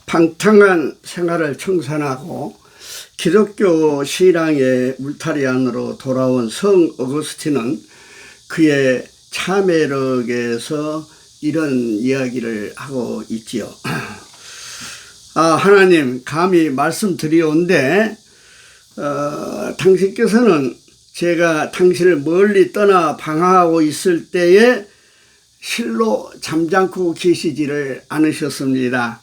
방탕한 생활을 청산하고 기독교 신앙의 울타리 안으로 돌아온 성 어거스틴은 그의 참회록에서 이런 이야기를 하고 있지요. 하나님, 감히 말씀드리온데 당신께서는 제가 당신을 멀리 떠나 방황하고 있을 때에 실로 잠잠고 계시지를 않으셨습니다.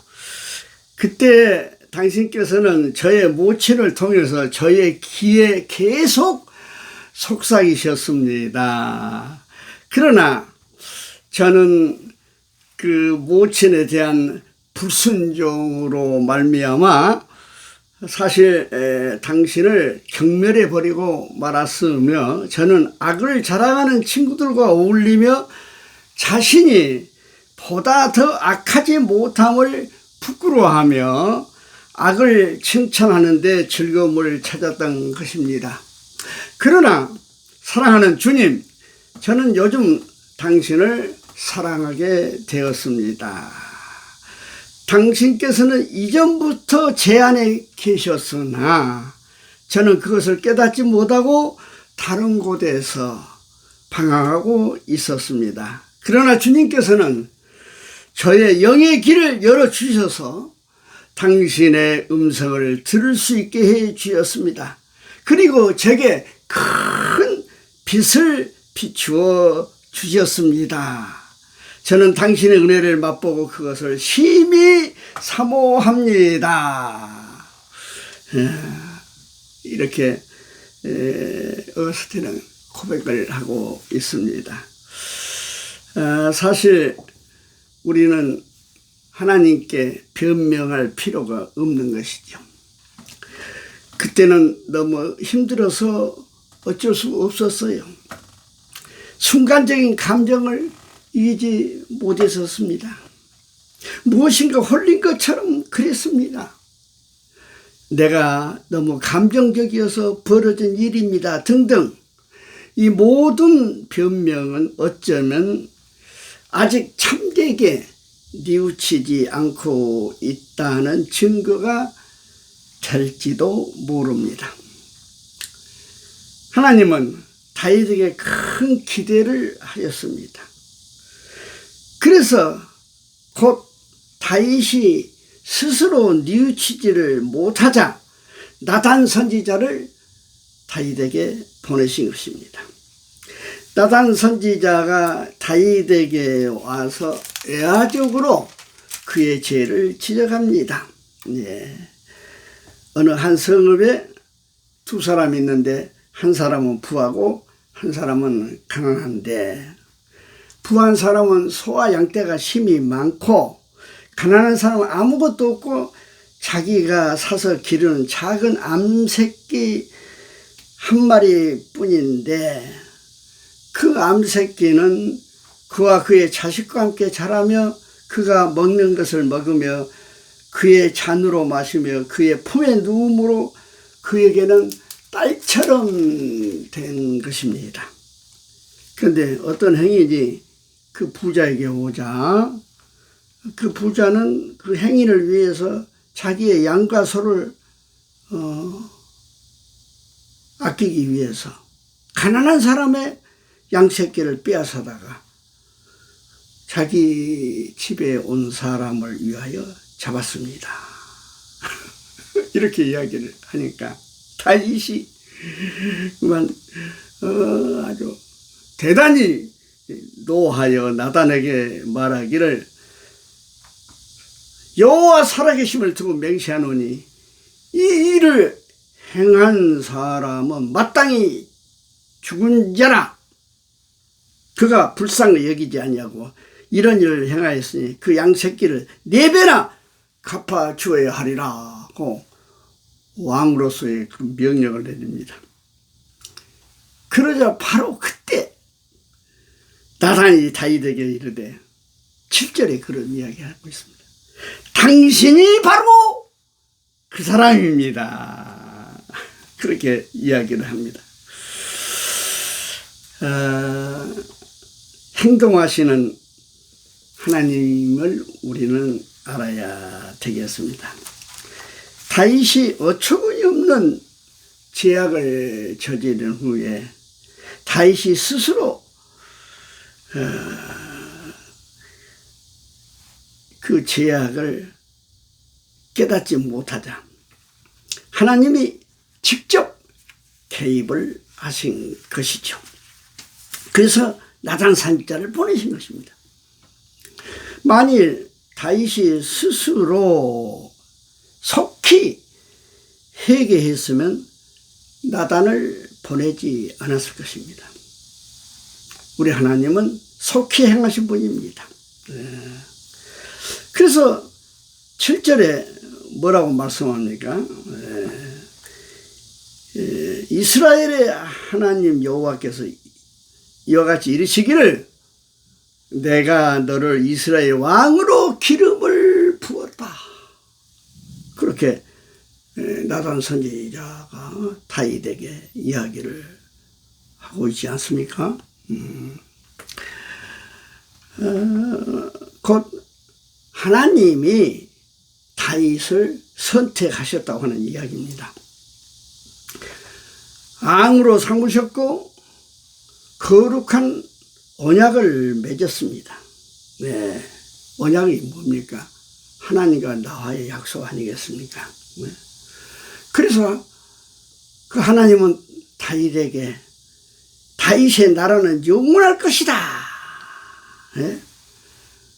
그때 당신께서는 저의 모친을 통해서 저의 귀에 계속 속삭이셨습니다. 그러나 저는 그 모친에 대한 불순종으로 말미암아 사실 당신을 경멸해 버리고 말았으며, 저는 악을 자랑하는 친구들과 어울리며 자신이 보다 더 악하지 못함을 부끄러워하며 악을 칭찬하는데 즐거움을 찾았던 것입니다. 그러나 사랑하는 주님, 저는 요즘 당신을 사랑하게 되었습니다. 당신께서는 이전부터 제 안에 계셨으나 저는 그것을 깨닫지 못하고 다른 곳에서 방황하고 있었습니다. 그러나 주님께서는 저의 영의 길을 열어주셔서 당신의 음성을 들을 수 있게 해 주셨습니다. 그리고 제게 큰 빛을 비추어 주셨습니다. 저는 당신의 은혜를 맛보고 그것을 심히 사모합니다. 이렇게 어거스틴은 고백을 하고 있습니다. 사실 우리는 하나님께 변명할 필요가 없는 것이죠. 그때는 너무 힘들어서 어쩔 수 없었어요. 순간적인 감정을 이기지 못했었습니다. 무엇인가 홀린 것처럼 그랬습니다. 내가 너무 감정적이어서 벌어진 일입니다. 등등. 이 모든 변명은 어쩌면 아직 참되게 뉘우치지 않고 있다는 증거가 될지도 모릅니다. 하나님은 다윗에게 큰 기대를 하였습니다. 그래서 곧 다윗이 스스로 뉘우치지를 못하자 나단 선지자를 다윗에게 보내신 것입니다. 나단 선지자가 다윗에게 와서 애화적으로 그의 죄를 지적합니다. 어느 한 성읍에 두 사람이 있는데 한 사람은 부하고 한 사람은 가난한데, 부한 사람은 소와 양떼가 심히 많고 가난한 사람은 아무것도 없고 자기가 사서 기르는 작은 암새끼 한 마리뿐인데, 그 암새끼는 그와 그의 자식과 함께 자라며 그가 먹는 것을 먹으며 그의 잔으로 마시며 그의 품에 누움으로 그에게는 딸처럼 된 것입니다. 그런데 어떤 행인이 그 부자에게 오자 그 부자는 그 행인을 위해서 자기의 양과 소를 아끼기 위해서 가난한 사람의 양새끼를 빼앗아다가 자기 집에 온 사람을 위하여 잡았습니다. 이렇게 이야기를 하니까 다윗이 그만 아주 대단히 노하여 나단에게 말하기를, 여호와 살아계심을 두고 맹세하노니 이 일을 행한 사람은 마땅히 죽은 자라. 그가 불쌍히 여기지 아니하고 이런 일을 행하였으니 그 양새끼를 4배나 갚아 주어야 하리라고 왕으로서의 그 명령을 내립니다. 그러자 바로 그때 나단이 다윗에게 이르되 7절에 그런 이야기하고 있습니다. 당신이 바로 그 사람입니다. 그렇게 이야기를 합니다. 행동하시는 하나님을 우리는 알아야 되겠습니다. 다윗이 어처구니 없는 죄악을 저지른 후에 다윗이 스스로 그 죄악을 깨닫지 못하자 하나님이 직접 개입을 하신 것이죠. 그래서 나단 선지자를 보내신 것입니다. 만일 다윗이 스스로 속히 회개했으면 나단을 보내지 않았을 것입니다. 우리 하나님은 속히 행하신 분입니다. 그래서 7절에 뭐라고 말씀합니까? 이스라엘의 하나님 여호와께서 이와 같이 이르시기를 내가 너를 이스라엘 왕으로 기름을 부었다. 그렇게 나단 선지자가 다윗에게 이야기를 하고 있지 않습니까? 곧 하나님이 다윗을 선택하셨다고 하는 이야기입니다. 왕으로 삼으셨고 거룩한 언약을 맺었습니다. 네, 언약이 뭡니까? 하나님과 나와의 약속 아니겠습니까? 네. 그래서 그 하나님은 다윗에게 다윗의 나라는 영원할 것이다. 네?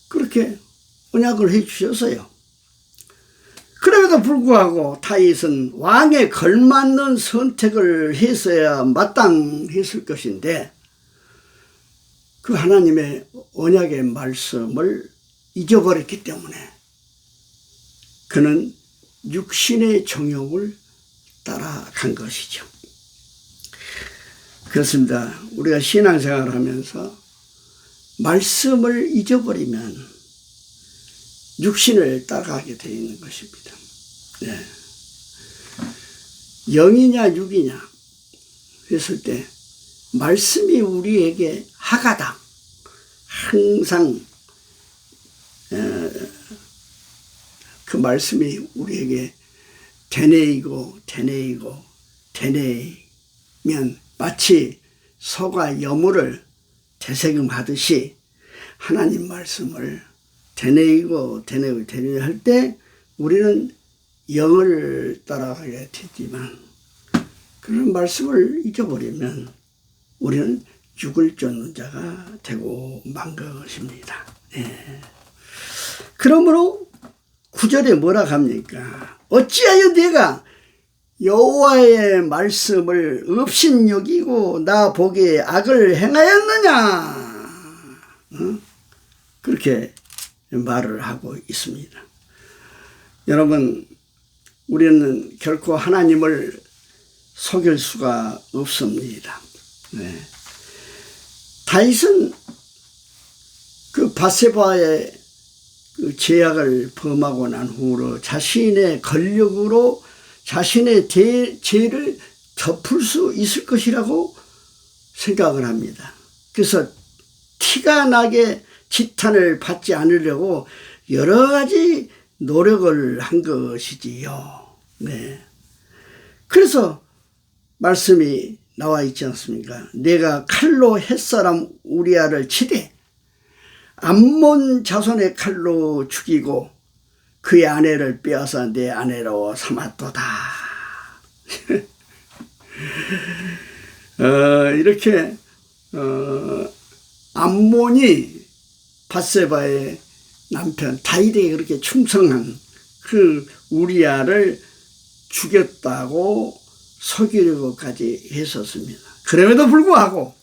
그렇게 언약을 해 주셨어요. 그럼에도 불구하고 다윗은 왕에 걸맞는 선택을 했어야 마땅했을 것인데 그 하나님의 언약의 말씀을 잊어버렸기 때문에 그는 육신의 정욕을 따라간 것이죠. 그렇습니다. 우리가 신앙생활을 하면서 말씀을 잊어버리면 육신을 따라가게 되어 있는 것입니다. 네. 영이냐 육이냐 했을 때 말씀이 우리에게 하가다. 항상 그 말씀이 우리에게 되뇌이고 되뇌이면 마치 소가 여물을 되새김하듯이 하나님 말씀을 되뇌이고 할 때 우리는 영을 따라가게 되지만 그런 말씀을 잊어버리면 우리는 육을 쫓는 자가 되고 만 것입니다. 네. 그러므로 9절에 뭐라 합니까? 어찌하여 네가 여호와의 말씀을 업신여기고 나 보기에 악을 행하였느냐? 그렇게 말을 하고 있습니다. 여러분, 우리는 결코 하나님을 속일 수가 없습니다. 네. 다윗은 그 밧세바의 그 죄악을 범하고 난 후로 자신의 권력으로 자신의 죄를 덮을 수 있을 것이라고 생각을 합니다. 그래서 티가 나게 지탄을 받지 않으려고 여러 가지 노력을 한 것이지요. 네. 그래서 말씀이 나와 있지 않습니까? 내가 칼로 햇사람 우리아를 치되 암몬 자손의 칼로 죽이고 그의 아내를 빼앗아 내 아내로 삼았도다. 이렇게 암몬이 밧세바의 남편 다윗에게 그렇게 충성한 그 우리아를 죽였다고 속이려고까지 했었습니다. 그럼에도 불구하고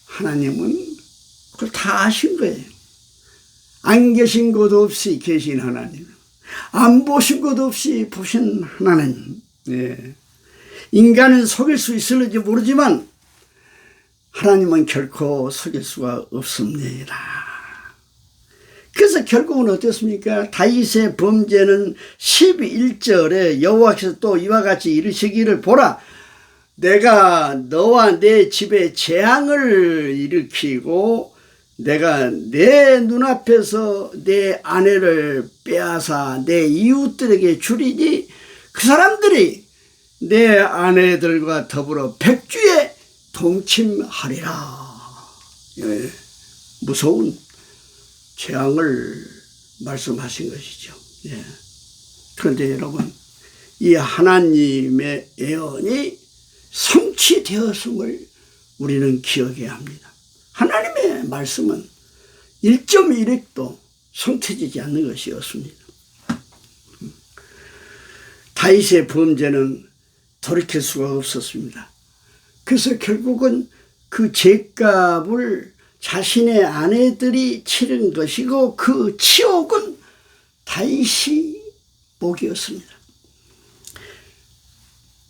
하나님은 그걸 다 아신 거예요. 안 계신 것 없이 계신 하나님, 안 보신 것 없이 보신 하나님. 네. 인간은 속일 수 있을지 모르지만 하나님은 결코 속일 수가 없습니다. 그래서 결국은 어떻습니까? 다윗의 범죄는 11절에 여호와께서 또 이와 같이 이르시기를 보라, 내가 너와 내 집에 재앙을 일으키고 내가 내 눈앞에서 내 아내를 빼앗아 내 이웃들에게 주리니 그 사람들이 내 아내들과 더불어 백주에 동침하리라. 예, 무서운 재앙을 말씀하신 것이죠. 예. 그런데 여러분, 이 하나님의 예언이 성취되었음을 우리는 기억해야 합니다. 하나님의 말씀은 1.1핵도 성취되지 않는 것이었습니다. 다윗의 범죄는 돌이킬 수가 없었습니다. 그래서 결국은 그 죄값을 자신의 아내들이 치른 것이고 그 치욕은 다윗이 목이었습니다.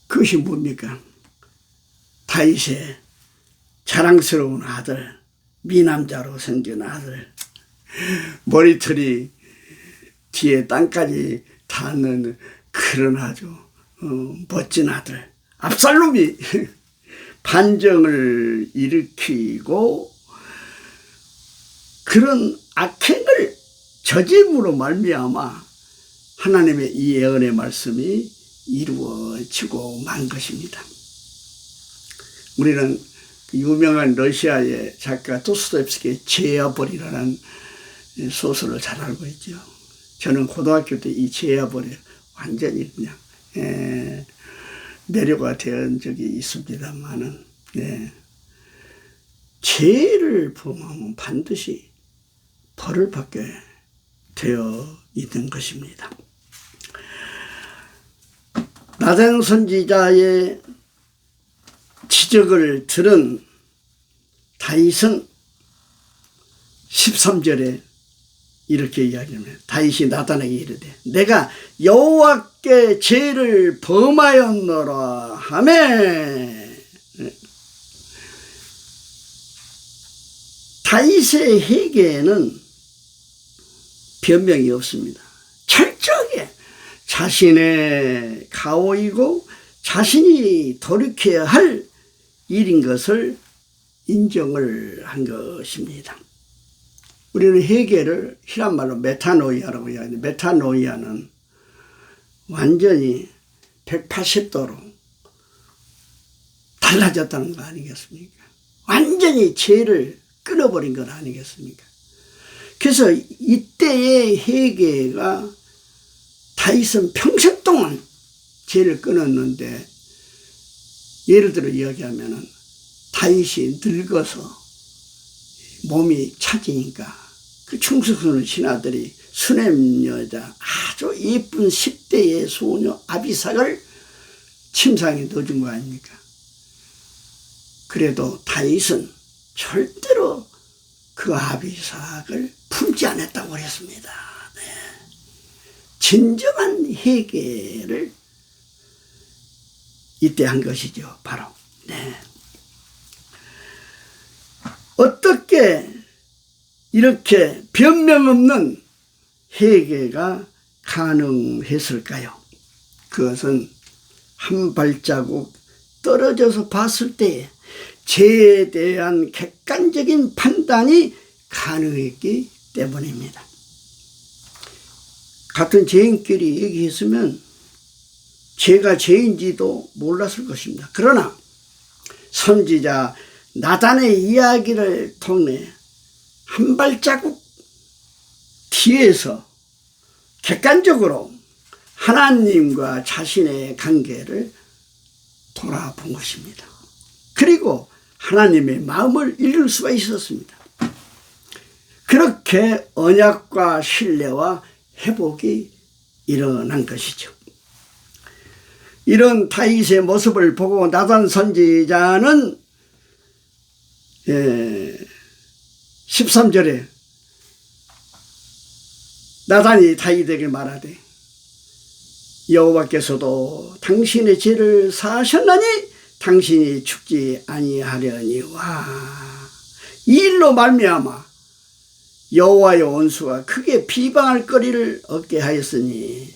그것이 뭡니까? 다윗의 자랑스러운 아들, 미남자로 생긴 아들, 머리털이 뒤에 땅까지 닿는 그런 아주 멋진 아들 압살롬이 반정을 일으키고 그런 악행을 저짐으로 말미암아 하나님의 이 예언의 말씀이 이루어지고 만 것입니다. 우리는 유명한 러시아의 작가 도스토옙스키의 죄와벌이라는 소설을 잘 알고 있죠. 저는 고등학교 때 이 죄와벌이 완전히 그냥 내려가 된 적이 있습니다만은 죄를 범하면 반드시 벌을 받게 되어 있는 것입니다. 나단 선지자의 지적을 들은 다윗은 13절에 이렇게 이야기합니다. 다윗이 나단에게 이르되 내가 여호와께 죄를 범하였노라 하매. 다윗의 회개에는 변명이 없습니다. 철저하게 자신의 가오이고 자신이 돌이켜야 할 일인 것을 인정을 한 것입니다. 우리는 회개를 히란 말로 메타노이아라고 이야기하는데 메타노이아는 완전히 180도로 달라졌다는 거 아니겠습니까? 완전히 죄를 끊어버린 것 아니겠습니까? 그래서 이때의 회개가 다윗은 평생 동안 죄를 끊었는데 예를 들어 이야기하면은 다윗이 늙어서 몸이 차지니까 그 충성스러운 신하들이 수냄 여자 아주 예쁜 10대의 소녀 아비삭을 침상에 넣어준 거 아닙니까? 그래도 다윗은 절대로 그 아비삭을 품지 않았다고 그랬습니다. 네. 진정한 회개를 이때 한 것이죠. 바로. 네. 어떻게 이렇게 변명 없는 회개가 가능했을까요? 그것은 한 발자국 떨어져서 봤을 때 죄에 대한 객관적인 판단이 가능했기 때문입니다. 같은 죄인끼리 얘기했으면 죄가 죄인지도 몰랐을 것입니다. 그러나 선지자 나단의 이야기를 통해 한 발자국 뒤에서 객관적으로 하나님과 자신의 관계를 돌아본 것입니다. 그리고 하나님의 마음을 읽을 수가 있었습니다. 그렇게 언약과 신뢰와 회복이 일어난 것이죠. 이런 다윗의 모습을 보고 나단 선지자는 13절에 나단이 다윗에게 말하되 여호와께서도 당신의 죄를 사하셨나니 당신이 죽지 아니하려니와 이 일로 말미암아 여호와의 원수가 크게 비방할 거리를 얻게 하였으니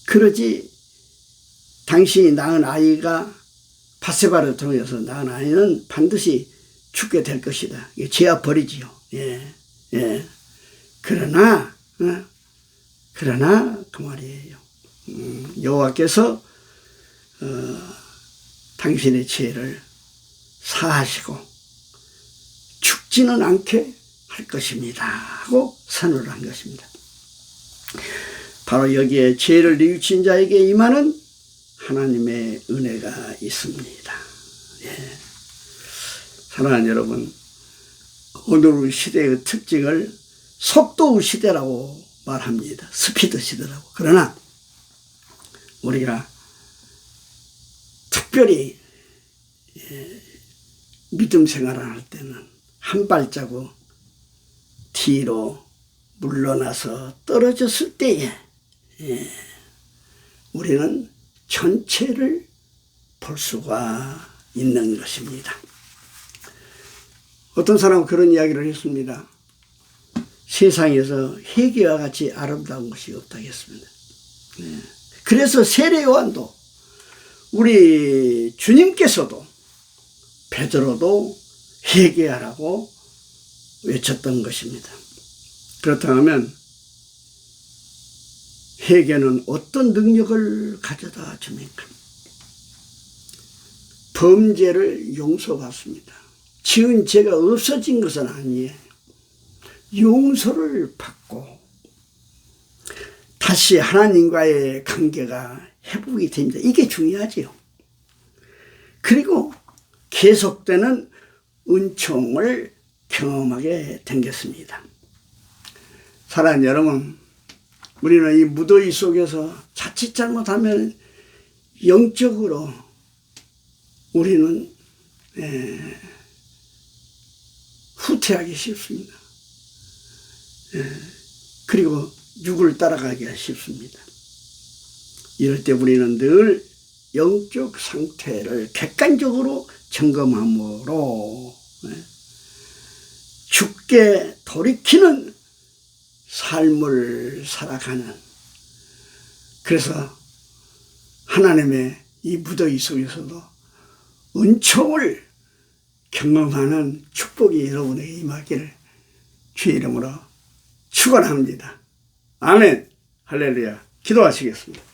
그러지 당신이 낳은 아이가 밧세바를 통해서 낳은 아이는 반드시 죽게 될 것이다. 이게 죄와 벌이지요. 예, 예. 그러나 그 말이에요. 여호와께서 당신의 죄를 사하시고 죽지는 않게 할 것입니다 하고 선언을 한 것입니다. 바로 여기에 죄를 뉘우친 자에게 임하는 하나님의 은혜가 있습니다. 예. 사랑하는 여러분, 오늘 시대의 특징을 속도 시대라고 말합니다. 스피드 시대라고. 그러나 우리가 특별히 믿음 생활을 할 때는 한 발자국 뒤로 물러나서 떨어졌을 때에 우리는 전체를 볼 수가 있는 것입니다. 어떤 사람은 그런 이야기를 했습니다. 세상에서 회개와 같이 아름다운 것이 없다고 했습니다. 그래서 세례 요한도 우리 주님께서도 베드로도 회개하라고 외쳤던 것입니다. 그렇다면 회개는 어떤 능력을 가져다 줍니까? 범죄를 용서받습니다. 지은 죄가 없어진 것은 아니에요. 용서를 받고 다시 하나님과의 관계가 회복이 됩니다. 이게 중요하지요. 그리고 계속되는 은총을 경험하게 되겠습니다. 사랑하는 여러분, 우리는 이 무더위 속에서 자칫 잘못하면 영적으로 우리는 후퇴하기 쉽습니다. 그리고 육을 따라가기가 쉽습니다. 이럴 때 우리는 늘 영적 상태를 객관적으로 점검함으로 죽게 돌이키는 삶을 살아가는, 그래서 하나님의 이 무더위 속에서도 은총을 경험하는 축복이 여러분에게 임하기를 주의 이름으로 축원합니다. 아멘. 할렐루야. 기도하시겠습니다.